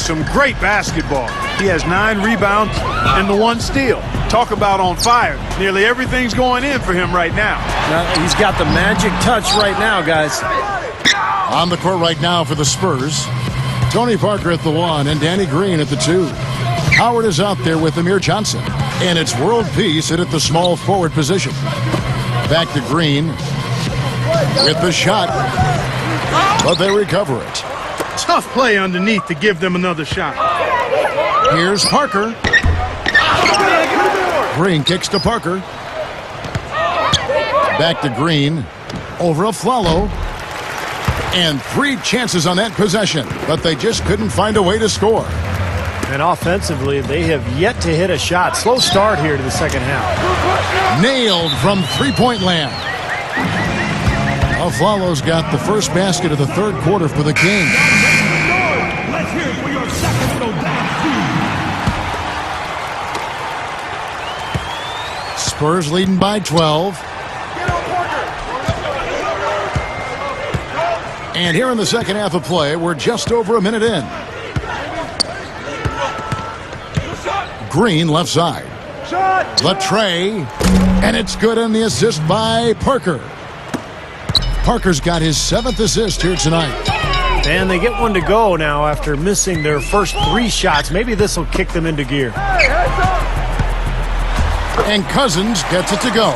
some great basketball. He has 9 rebounds and the 1 steal. Talk about on fire. Nearly everything's going in for him right now. He's got the magic touch right now, guys. On the court right now for the Spurs, Tony Parker at the 1 and Danny Green at the 2. Howard is out there with Amir Johnson. And it's World Peace at the small forward position. Back to Green with the shot, but they recover it. Tough play underneath to give them another shot. Here's Parker. Green kicks to Parker. Back to Green. Over Aflalo. And 3 chances on that possession, but they just couldn't find a way to score. And offensively, they have yet to hit a shot. Slow start here to the second half. Nailed from three-point land. Aflalo's got the first basket of the third quarter for the Kings. Let's hear it for your Sacramento Dance. Spurs leading by 12. And here in the second half of play, we're just over a minute in. Green left side. Latre. And it's good on the assist by Parker. Parker's got his 7th assist here tonight. And they get one to go now after missing their first 3 shots. Maybe this will kick them into gear. And Cousins gets it to go.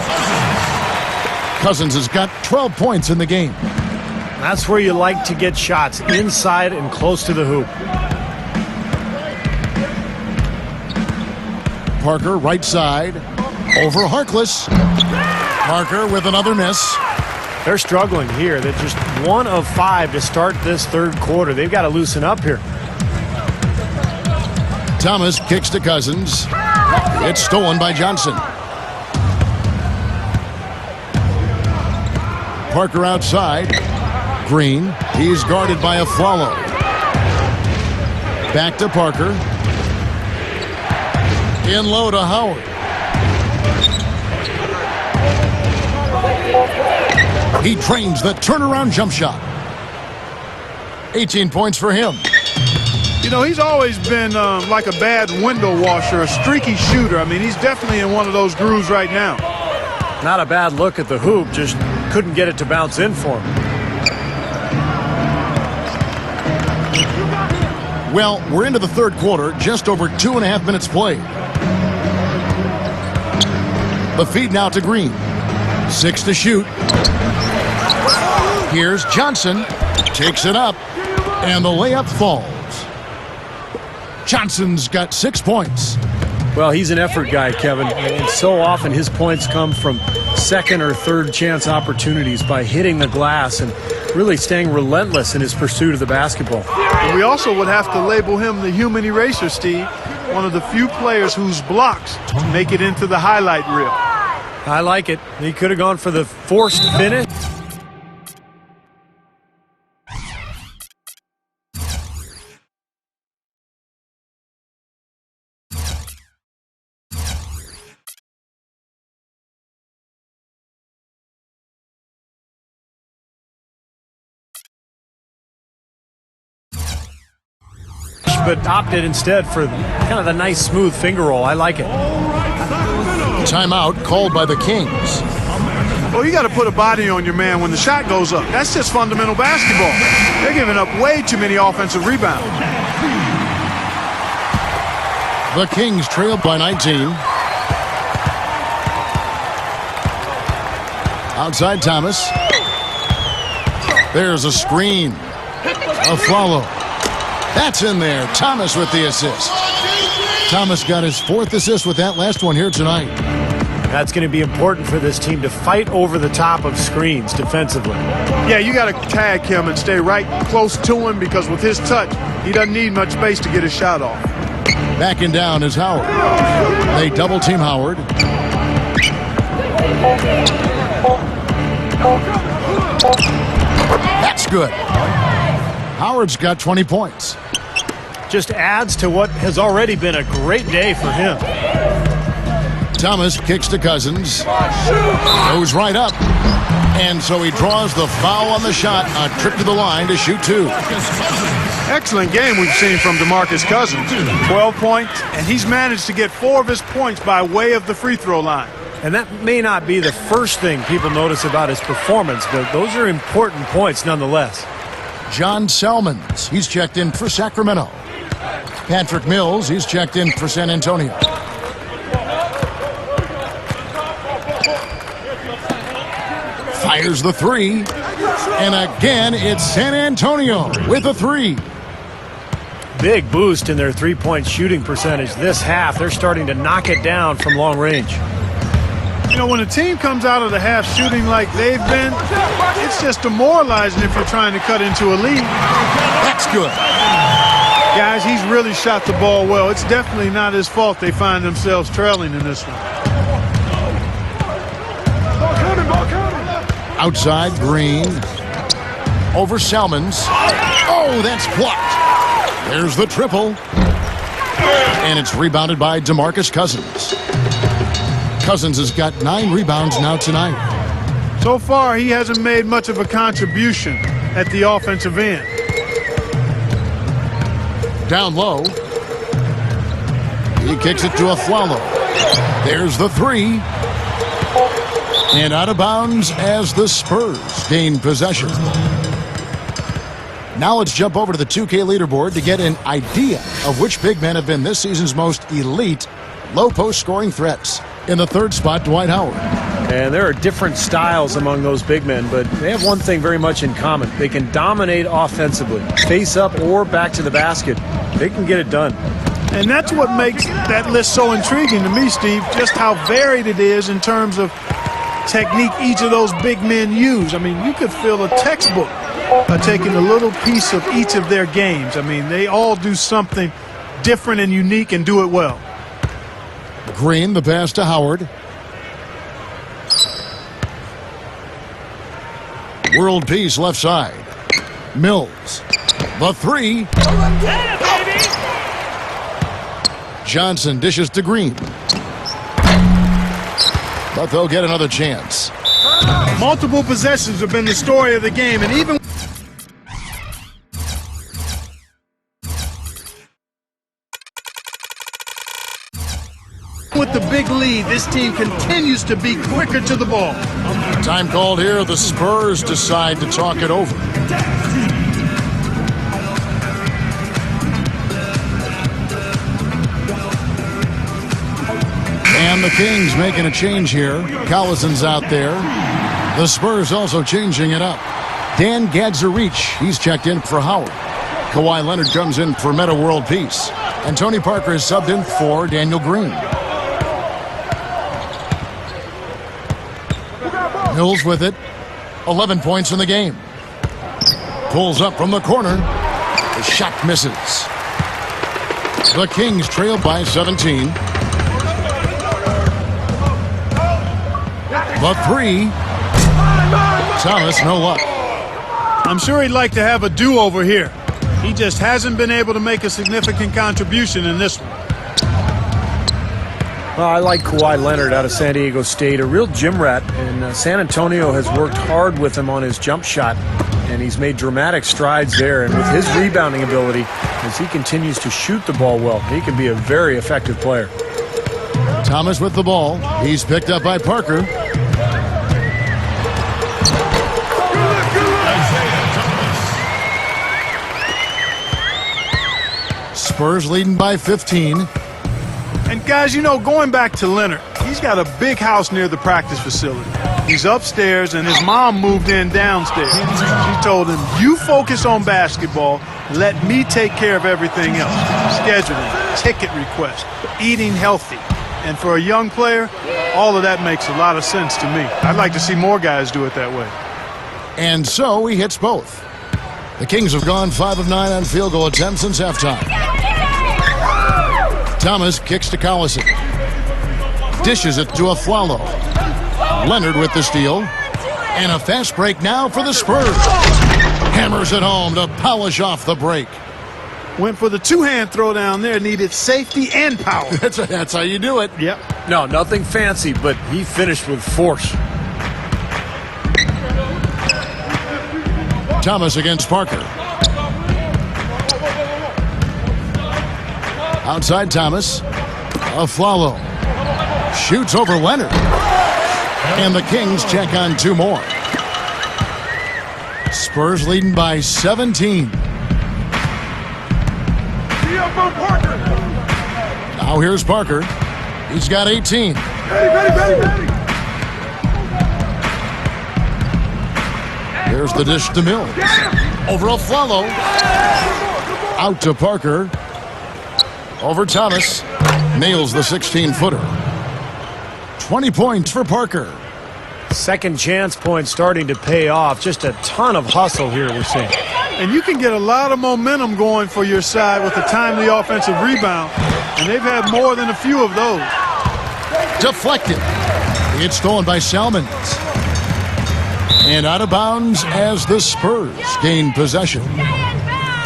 Cousins has got 12 points in the game. That's where you like to get shots, inside and close to the hoop. Parker right side. Over Harkless. Parker with another miss. They're struggling here. They're just 1 of 5 to start this third quarter. They've got to loosen up here. Thomas kicks to Cousins. It's stolen by Johnson. Parker outside. Green. He's guarded by Aflalo. Back to Parker. In low to Howard. He trains the turnaround jump shot. 18 points for him. You know, he's always been like a bad window washer, a streaky shooter. I mean, he's definitely in one of those grooves right now. Not a bad look at the hoop, just couldn't get it to bounce in for him. Well, we're into the third quarter, just over 2.5 minutes played. The feed now to Green. 6 to shoot. Here's Johnson. Takes it up. And the layup falls. Johnson's got 6 points. Well, he's an effort guy, Kevin. And so often his points come from second or third chance opportunities by hitting the glass and really staying relentless in his pursuit of the basketball. And we also would have to label him the human eraser, Steve. One of the few players whose blocks make it into the highlight reel. I like it. He could have gone for the forced finish. But opted instead for kind of the nice smooth finger roll. I like it. Timeout called by the Kings. Well, you got to put a body on your man when the shot goes up. That's just fundamental basketball. They're giving up way too many offensive rebounds. The Kings trailed by 19. Outside Thomas. There's a screen. Aflalo. That's in there. Thomas with the assist. Thomas got his 4th assist with that last one here tonight. That's going to be important for this team to fight over the top of screens defensively. Yeah, you got to tag him and stay right close to him because with his touch, he doesn't need much space to get his shot off. Backing down is Howard. They double team Howard. That's good. Howard's got 20 points. Just adds to what has already been a great day for him. Thomas kicks to Cousins. Goes right up. And so he draws the foul on the shot. A trip to the line to shoot 2. Excellent game we've seen from DeMarcus Cousins. 12 points, and he's managed to get 4 of his points by way of the free throw line. And that may not be the first thing people notice about his performance, but those are important points nonetheless. John Salmons, he's checked in for Sacramento. Patrick Mills, he's checked in for San Antonio. Fires the three. And again, it's San Antonio with a three. Big boost in their three-point shooting percentage this half. They're starting to knock it down from long range. You know, when a team comes out of the half shooting like they've been, it's just demoralizing if you're trying to cut into a lead. That's good. Guys, he's really shot the ball well. It's definitely not his fault they find themselves trailing in this one. Outside, Green. Over Salmons. Oh, that's blocked. There's the triple. And it's rebounded by DeMarcus Cousins. Cousins has got 9 rebounds now tonight. So far, he hasn't made much of a contribution at the offensive end. Down low. He kicks it to Aflalo. There's the three. And out of bounds as the Spurs gain possession. Now let's jump over to the 2K leaderboard to get an idea of which big men have been this season's most elite low-post scoring threats. In the third spot, Dwight Howard. And there are different styles among those big men, but they have one thing very much in common. They can dominate offensively, face up or back to the basket. They can get it done. And that's what makes that list so intriguing to me, Steve, just how varied it is in terms of technique each of those big men use. I mean, you could fill a textbook by taking a little piece of each of their games. I mean, they all do something different and unique and do it well. Green, the pass to Howard. World peace left side. Mills. The three. Johnson dishes to Green. But they'll get another chance. Multiple possessions have been the story of the game, and even with the big lead, this team continues to be quicker to the ball. Time called here. The Spurs decide to talk it over. And the Kings making a change here. Collison's out there. The Spurs also changing it up. Dan Gadzarich, he's checked in for Howard. Kawhi Leonard comes in for Meta World Peace. And Tony Parker is subbed in for Daniel Green. Mills with it. 11 points in the game. Pulls up from the corner. The shot misses. The Kings trail by 17. The three. Thomas, no luck. I'm sure he'd like to have a do-over here. He just hasn't been able to make a significant contribution in this one. Well, I like Kawhi Leonard out of San Diego State, a real gym rat, and San Antonio has worked hard with him on his jump shot, and he's made dramatic strides there. And with his rebounding ability, as he continues to shoot the ball well, he can be a very effective player. Thomas with the ball. He's picked up by Parker. Spurs leading by 15. And guys, you know, going back to Leonard, he's got a big house near the practice facility. He's upstairs, and his mom moved in downstairs. She told him, you focus on basketball, let me take care of everything else. Scheduling, ticket requests, eating healthy. And for a young player, all of that makes a lot of sense to me. I'd like to see more guys do it that way. And so he hits both. The Kings have gone 5 of 9 on field goal attempts since halftime. Thomas kicks to Collison. Dishes it to Aflalo. Leonard with the steal. And a fast break now for the Spurs. Hammers it home to polish off the break. Went for the two-hand throw down there. Needed safety and power. That's how you do it. Yep. No, nothing fancy, but he finished with force. Thomas against Parker. Outside Thomas. Aflalo shoots over Leonard. And the Kings check on two more. Spurs leading by 17. Now here's Parker. He's got 18. Here's the dish to Mills. Over Aflalo. Out to Parker. Over Thomas. Nails the 16-footer. 20 points for Parker. Second chance points starting to pay off. Just a ton of hustle here we're seeing. And you can get a lot of momentum going for your side with a timely offensive rebound. And they've had more than a few of those. Deflected. It's stolen by Salmons. And out of bounds as the Spurs gain possession.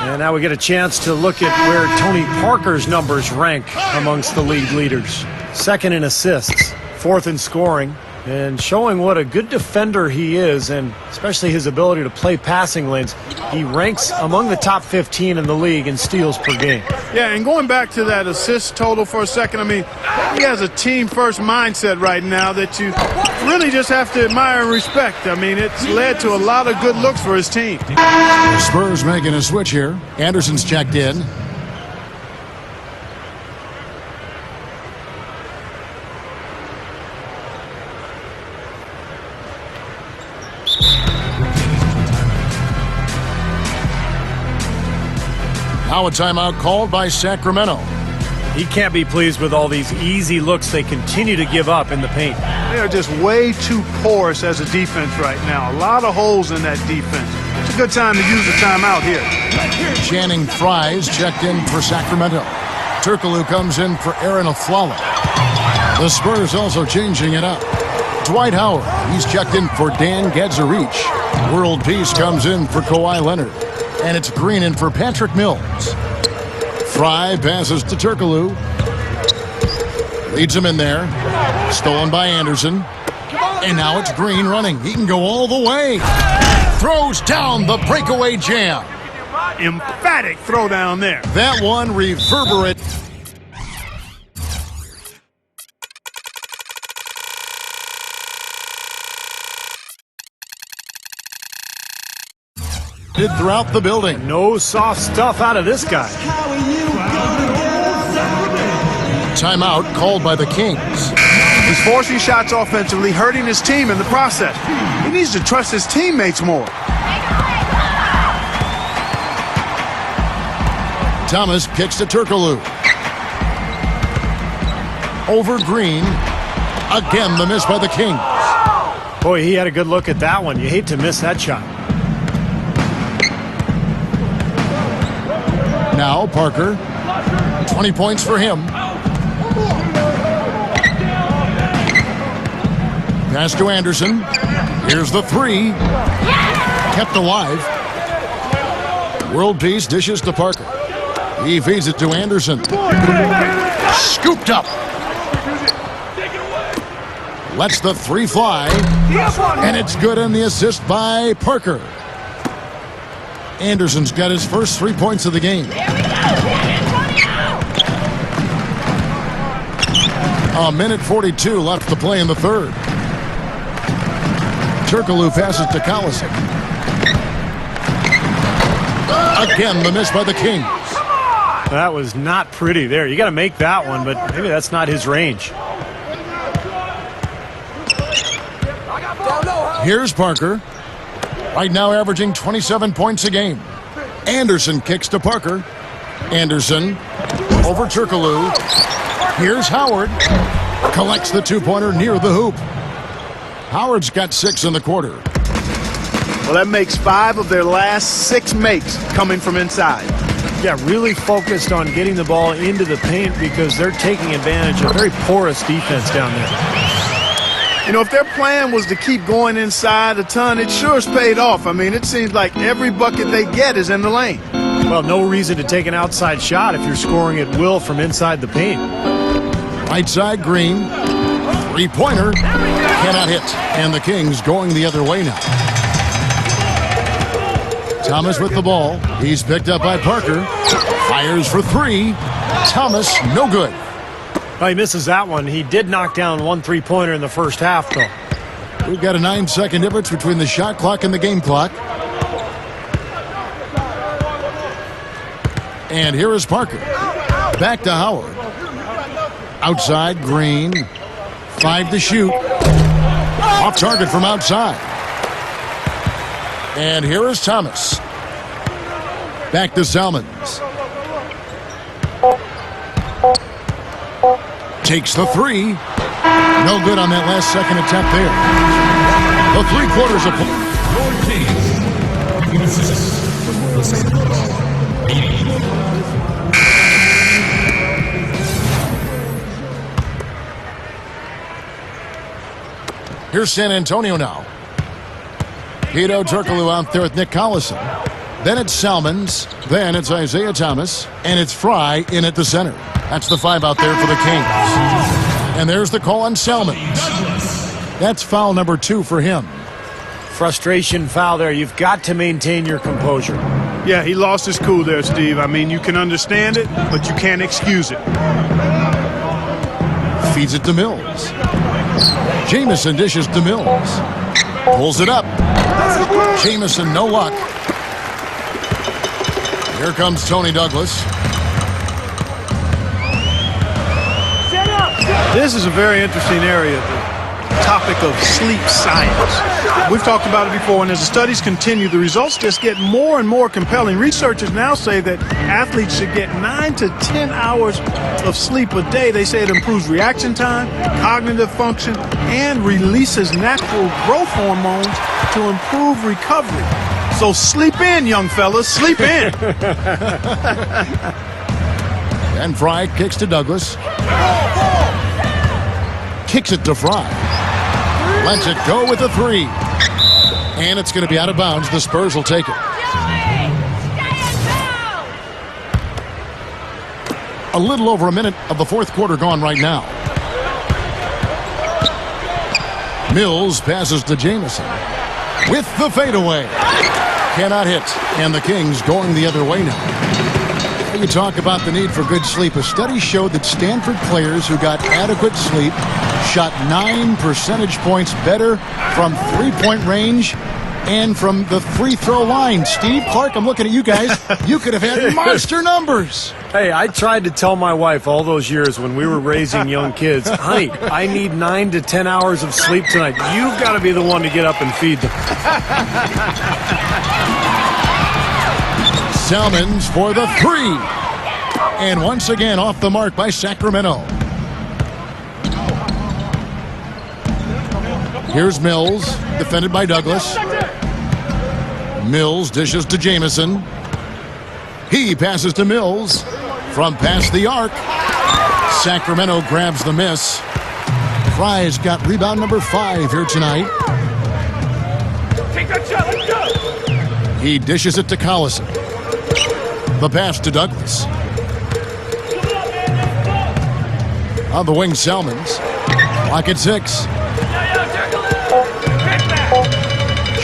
And now we get a chance to look at where Tony Parker's numbers rank amongst the league leaders. Second in assists, fourth in scoring, and showing what a good defender he is, and especially his ability to play passing lanes. He ranks among the top 15 in the league in steals per game. Yeah, and going back to that assist total for a second, I mean, he has a team-first mindset right now that you really just have to admire and respect. I mean, it's led to a lot of good looks for his team. The Spurs making a switch here. Anderson's checked in. Now a timeout called by Sacramento. He can't be pleased with all these easy looks they continue to give up in the paint. They are just way too porous as a defense right now. A lot of holes in that defense. It's a good time to use the timeout here. Channing Fries checked in for Sacramento. Turkoglu comes in for Aaron Aflalo. The Spurs also changing it up. Dwight Howard, he's checked in for Dan Gadzarich. World Peace comes in for Kawhi Leonard. And it's Green in for Patrick Mills. Fry passes to Turkoglu. Leads him in there. Stolen by Anderson. And now it's Green running. He can go all the way. Throws down the breakaway jam. Emphatic throwdown there. That one reverberates. Throughout the building. No soft stuff out of this guy. Timeout called by the Kings. He's forcing shots offensively, hurting his team in the process. He needs to trust his teammates more. Thomas kicks to Turkoglu. Over Green. Again, the miss by the Kings. Boy, he had a good look at that one. You hate to miss that shot. Now Parker. 20 points for him. Pass to Anderson. Here's the three. Kept alive. World Peace dishes to Parker. He feeds it to Anderson. Scooped up. Lets the three fly. And it's good in the assist by Parker. Anderson's got his first 3 points of the game. A minute 42 left to play in the third. Turkoglu passes to Collison. Again, the miss by the Kings. That was not pretty there. You got to make that one, but maybe that's not his range. Here's Parker. Right now averaging 27 points a game. Anderson kicks to Parker. Anderson over Turkoglu. Here's Howard. Collects the two-pointer near the hoop. Howard's got 6 in the quarter. Well, that makes 5 of their last 6 makes coming from inside. Yeah, really focused on getting the ball into the paint because they're taking advantage of very porous defense down there. You know, if their plan was to keep going inside a ton, it sure's paid off. I mean, it seems like every bucket they get is in the lane. Well, no reason to take an outside shot if you're scoring at will from inside the paint. Right side, Green. Three-pointer. Cannot hit. And the Kings going the other way now. Thomas with the ball. He's picked up by Parker. Fires for 3. Thomas, no good. Oh, he misses that one. He did knock down one three-pointer in the first half, though. We've got a 9-second difference between the shot clock and the game clock. And here is Parker. Back to Howard. Outside, Green. 5 to shoot. Off target from outside. And here is Thomas. Back to Salmons. Takes the 3. No good on that last second attempt there. The 3/4 of play. Here's San Antonio now. Pito Turkoglu out there with Nick Collison. Then it's Salmons. Then it's Isaiah Thomas. And it's Fry in at the center. That's the 5 out there for the Kings. And there's the call on Salmons. That's foul number 2 for him. Frustration foul there. You've got to maintain your composure. Yeah, he lost his cool there, Steve. I mean, you can understand it, but you can't excuse it. Feeds it to Mills. Jamison dishes to Mills. Pulls it up. Jamison, no luck. Here comes Tony Douglas. This is a very interesting area, the topic of sleep science. We've talked about it before, and as the studies continue, the results just get more and more compelling. Researchers now say that athletes should get 9 to 10 hours of sleep a day. They say it improves reaction time, cognitive function, and releases natural growth hormones to improve recovery. So sleep in, young fellas, sleep in. And Fry kicks to Douglas. Kicks it to Fry. Lets it go with a 3. And it's going to be out of bounds. The Spurs will take it. A little over a minute of the 4th quarter gone right now. Mills passes to Jamison. With the fadeaway. Cannot hit. And the Kings going the other way now. You talk about the need for good sleep. A study showed that Stanford players who got adequate sleep shot 9 percentage points better from three-point range and from the free throw line. Steve, Clark, I'm looking at you guys. You could have had monster numbers. Hey, I tried to tell my wife all those years when we were raising young kids, honey, I need 9 to 10 hours of sleep tonight. You've got to be the one to get up and feed them. Salmons for the 3. And once again off the mark by Sacramento. Here's Mills, defended by Douglas. Mills dishes to Jamison. He passes to Mills from past the arc. Sacramento grabs the miss. Fry's got rebound number 5 here tonight. Take that shot, let's go! He dishes it to Collison. The pass to Douglas. On the wing, Salmons. Clock at 6.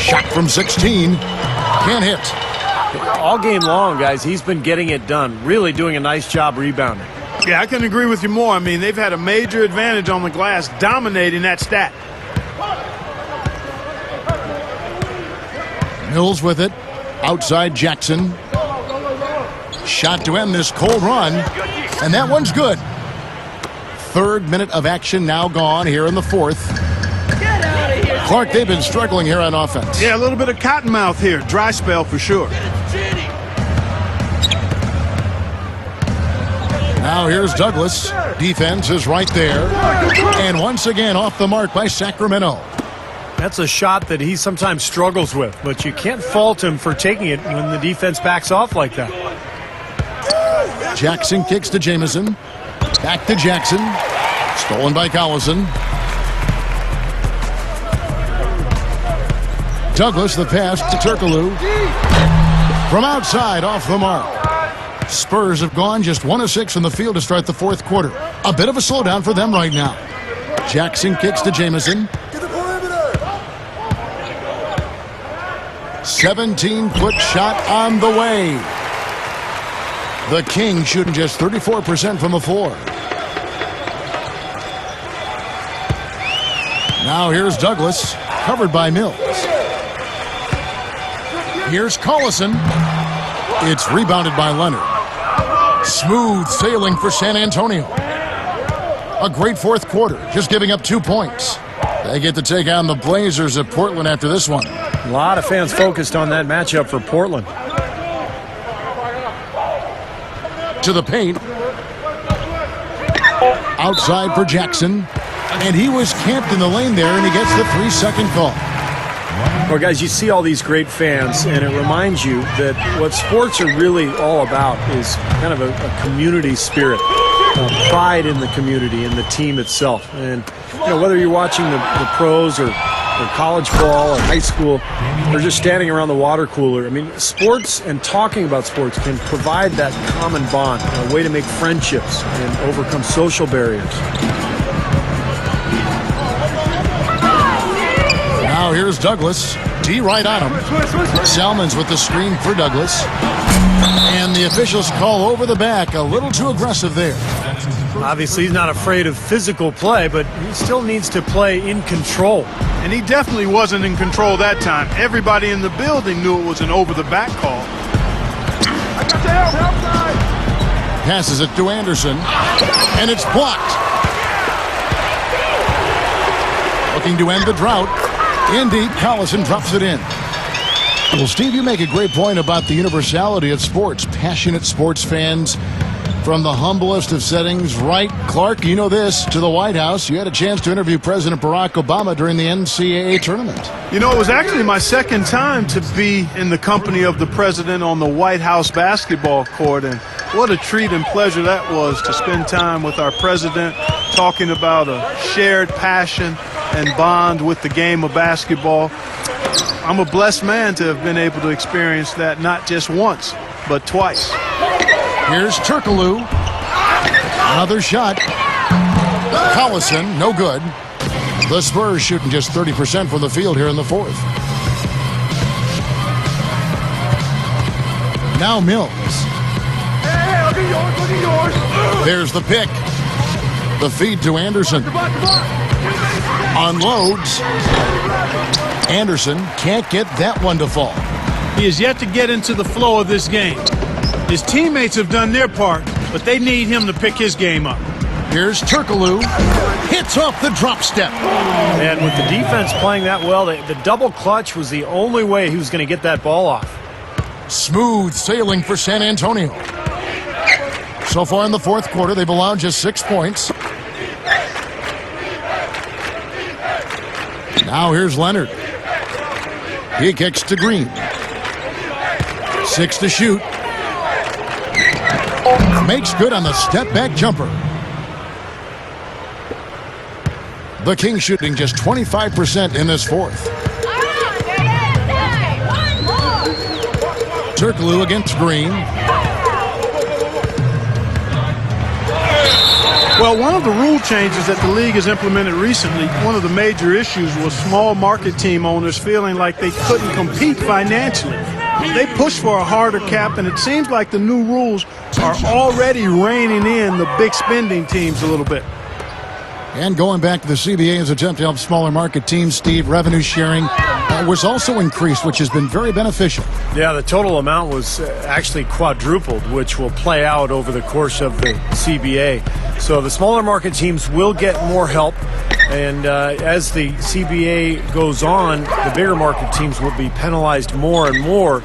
Shot from 16. Can't hit. All game long, guys, he's been getting it done. Really doing a nice job rebounding. Yeah, I couldn't agree with you more. I mean, they've had a major advantage on the glass, dominating that stat. Mills with it. Outside Jackson. Shot to end this cold run. And that one's good. 3rd minute of action now gone here in the 4th. Clark, they've been struggling here on offense. Yeah, a little bit of cottonmouth here. Dry spell for sure. Now here's Douglas. Defense is right there. And once again off the mark by Sacramento. That's a shot that he sometimes struggles with, but you can't fault him for taking it when the defense backs off like that. Jackson kicks to Jamison. Back to Jackson. Stolen by Collison. Douglas, the pass to Turkoglu. From outside, off the mark. Spurs have gone just 1 of 6 in the field to start the 4th quarter. A bit of a slowdown for them right now. Jackson kicks to Jamison. 17-foot shot on the way. The Kings shooting just 34% from the floor. Now here's Douglas, covered by Mills. Here's Collison. It's rebounded by Leonard. Smooth sailing for San Antonio. A great fourth quarter, just giving up 2 points. They get to take on the Blazers at Portland after this one. A lot of fans focused on that matchup for Portland. To the paint. Outside for Jackson. And he was camped in the lane there, and he gets the 3-second call. Well, guys, you see all these great fans, and it reminds you that what sports are really all about is kind of a community spirit, pride in the community and the team itself. And whether you're watching the pros or college ball or high school or just standing around the water cooler, I mean, sports and talking about sports can provide that common bond, a way to make friendships and overcome social barriers. Now here's Douglas. D right on him. Salmons with the screen for Douglas. And the officials call over the back. A little too aggressive there. Obviously, he's not afraid of physical play, but he still needs to play in control. And he definitely wasn't in control that time. Everybody in the building knew it was an over-the-back call. Passes it to Anderson. And it's blocked. Looking to end the drought. Indeed, Collison drops it in. Well, Steve, you make a great point about the universality of sports. Passionate sports fans from the humblest of settings, right? Clark, you know this, to the White House. You had a chance to interview President Barack Obama during the NCAA tournament. You know, it was actually my second time to be in the company of the president on the White House basketball court, and what a treat and pleasure that was to spend time with our president talking about a shared passion and bond with the game of basketball. I'm a blessed man to have been able to experience that not just once, but twice. Here's Turkoglu. Another shot. Collison, no good. The Spurs shooting just 30% from the field here in the fourth. Now Mills. Hey, look at yours. There's the pick. The feed to Anderson. Unloads. Anderson can't get that one to fall. He has yet to get into the flow of this game. His teammates have done their part, but they need him to pick his game up. Here's Turkoglu. Hits off the drop step. And with the defense playing that well, the double clutch was the only way he was going to get that ball off. Smooth sailing for San Antonio. So far in the fourth quarter, they've allowed just 6 points. Now here's Leonard. He kicks to Green. 6 to shoot. Makes good on the step-back jumper. The Kings shooting just 25% in this fourth. Turkoglu against Green. Well, one of the rule changes that the league has implemented recently, one of the major issues was small market team owners feeling like they couldn't compete financially. They pushed for a harder cap, and it seems like the new rules are already reining in the big spending teams a little bit. And going back to the CBA's attempt to help smaller market teams, Steve, revenue sharing was also increased, which has been very beneficial. Yeah, the total amount was actually quadrupled, which will play out over the course of the CBA. So the smaller market teams will get more help. And as the CBA goes on, the bigger market teams will be penalized more and more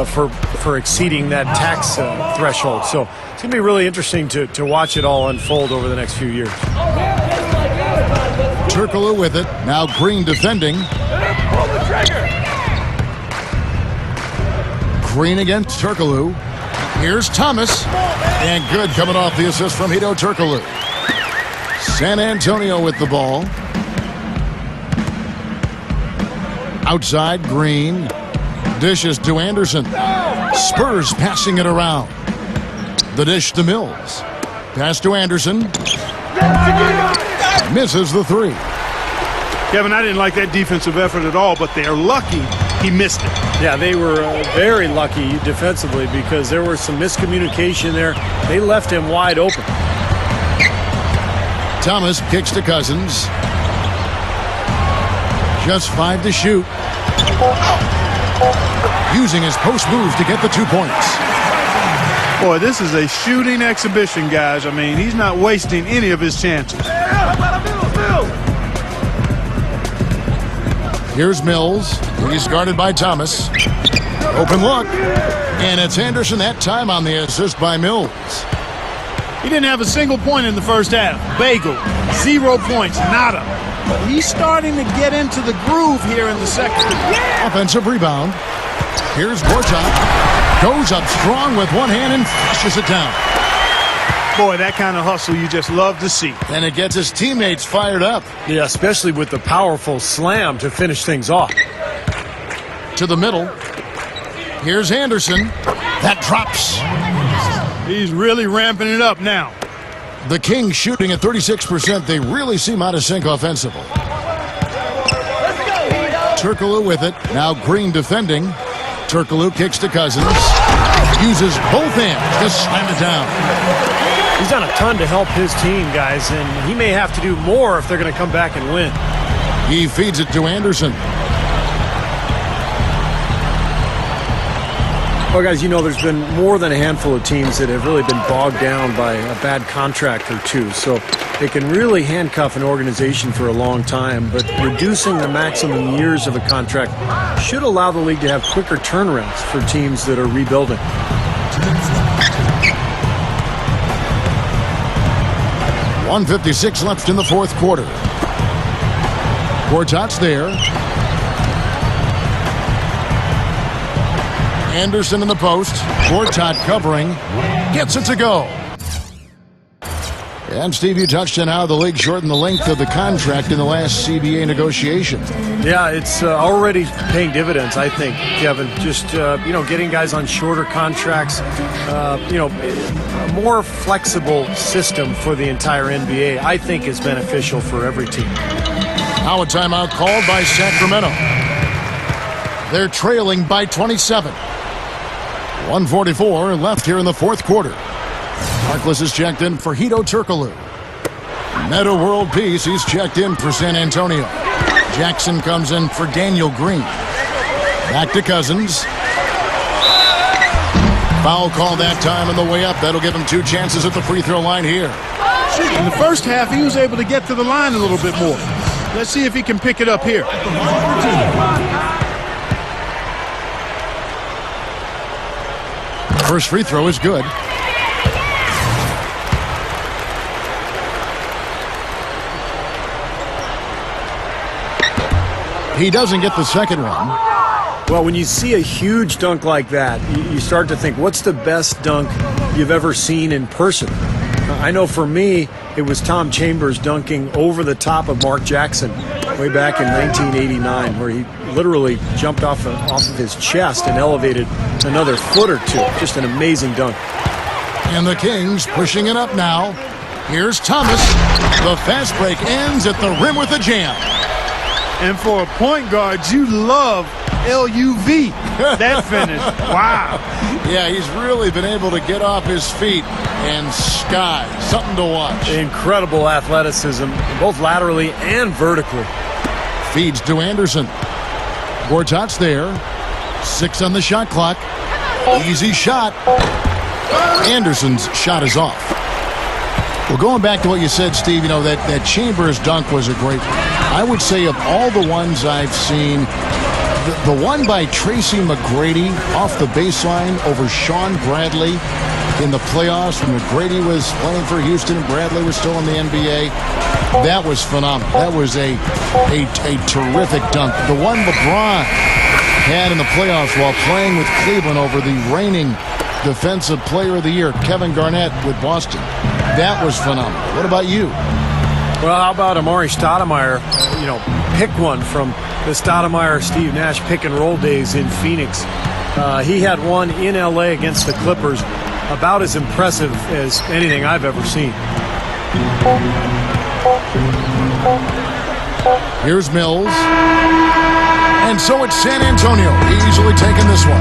for exceeding that tax threshold. So it's going to be really interesting to watch it all unfold over the next few years. Turkoglu with it. Now Green defending. Pull the trigger. Green against Turkoglu. Here's Thomas. And good coming off the assist from Hedo Turkoglu. San Antonio with the ball. Outside, Green. Dishes to Anderson. Spurs passing it around. The dish to Mills. Pass to Anderson. Misses the three. Kevin, I didn't like that defensive effort at all, but they're lucky he missed it. Yeah, they were very lucky defensively because there was some miscommunication there. They left him wide open. Thomas kicks to Cousins. Just 5 to shoot. Using his post moves to get the 2 points. Boy, this is a shooting exhibition, guys. I mean, he's not wasting any of his chances. Here's Mills. He's guarded by Thomas. Open look. And it's Anderson that time on the assist by Mills. He didn't have a single point in the first half. Bagel, 0 points, nada. But he's starting to get into the groove here in the second. Offensive rebound. Here's Gortat. Goes up strong with one hand and flushes it down. Boy, that kind of hustle you just love to see. And it gets his teammates fired up. Yeah, especially with the powerful slam to finish things off. To the middle. Here's Anderson. That drops. He's really ramping it up now. The Kings shooting at 36%. They really seem out of sync offensively. Turkoglu with it. Now Green defending. Turkoglu kicks to Cousins. Uses both hands to slam it down. He's done a ton to help his team, guys, and he may have to do more if they're going to come back and win. He feeds it to Anderson. Well, guys, you know there's been more than a handful of teams that have really been bogged down by a bad contract or two. So they can really handcuff an organization for a long time, but reducing the maximum years of a contract should allow the league to have quicker turnarounds for teams that are rebuilding. .156 left in the fourth quarter. Gortat's there. Anderson in the post. Gortat covering. Gets it to go. And Steve, you touched on how the league shortened the length of the contract in the last CBA negotiation. Yeah, it's already paying dividends, I think, Kevin. Just, getting guys on shorter contracts, a more flexible system for the entire NBA, I think is beneficial for every team. Now a timeout called by Sacramento. They're trailing by 27. 1:44 left here in the fourth quarter. Harkless is checked in for Hedo Turkoglu. Meta World Peace, he's checked in for San Antonio. Jackson comes in for Daniel Green. Back to Cousins. Foul call that time on the way up. That'll give him 2 chances at the free throw line here. In the first half, he was able to get to the line a little bit more. Let's see if he can pick it up here. First free throw is good. He doesn't get the second one. Well, when you see a huge dunk like that, you start to think, what's the best dunk you've ever seen in person? I know for me, it was Tom Chambers dunking over the top of Mark Jackson way back in 1989, where he literally jumped off of his chest and elevated another foot or two. Just an amazing dunk. And the Kings pushing it up now. Here's Thomas. The fast break ends at the rim with a jam. And for a point guard, you love LUV. That finish. Wow. Yeah, he's really been able to get off his feet and sky. Something to watch. Incredible athleticism, both laterally and vertically. Feeds to Anderson. Gortat's there. 6 on the shot clock. Easy shot. Anderson's shot is off. Well, going back to what you said, Steve, that Chambers dunk was a great one. I would say of all the ones I've seen, the one by Tracy McGrady off the baseline over Sean Bradley in the playoffs when McGrady was playing for Houston and Bradley was still in the NBA, that was phenomenal. That was a terrific dunk. The one LeBron had in the playoffs while playing with Cleveland over the reigning Defensive Player of the Year, Kevin Garnett with Boston. That was phenomenal. What about you? Well, how about Amari Stoudemire? Pick one from the Stoudemire-Steve Nash pick-and-roll days in Phoenix. He had one in L.A. against the Clippers, about as impressive as anything I've ever seen. Here's Mills. And so it's San Antonio easily taking this one.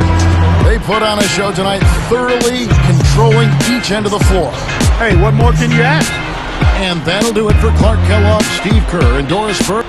They put on a show tonight, thoroughly controlling each end of the floor. Hey, what more can you ask? And that'll do it for Clark Kellogg, Steve Kerr, and Doris Burke.